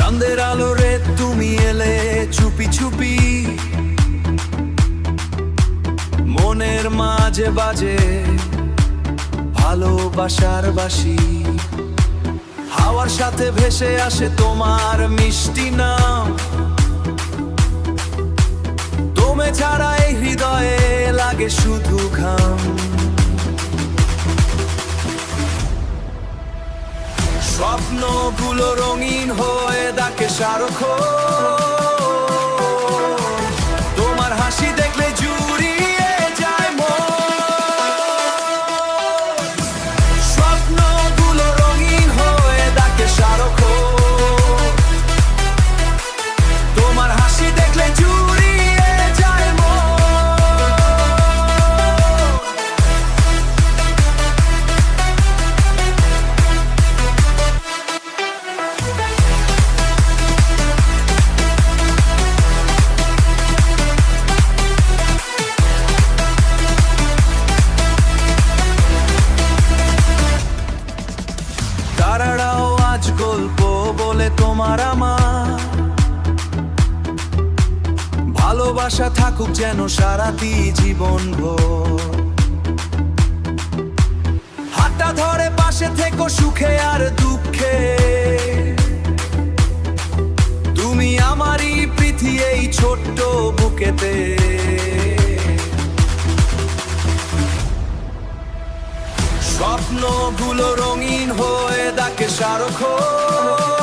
চাঁদের আলো রে তুমি এলে চুপি চুপি, মনের মাঝে বাজে ভালোবাসার বাঁশি। হাওয়ার সাথে ভেসে আসে তোমার মিষ্টি নাম, তুমি ছাড়া এই হৃদয়ে লাগে শুধু ঘাম। স্বপ্নগুলো রঙিন হয়ে ডাকে সারাক্ষণ, তোমার হাসি দেখলে জুড়িয়ে যায় মন। স্বপ্নগুলো রঙিন হয়ে ডাকে সারাক্ষণ, তোমার হাসি দেখলে জুড়িয়ে যায় মন। তারারাও আজ গল্প বলে তোমার আমার, ভালোবাসা থাকুক যেন সারাটি জীবন ভোর। হাতটা ধরে পাশে থেকো সুখে আর দুঃখে, তুমি আমারই পৃথিবী এই ছোট্ট বুকেতে। স্বপ্নগুলো রঙিন হয়ে ডাকে সারাক্ষণ,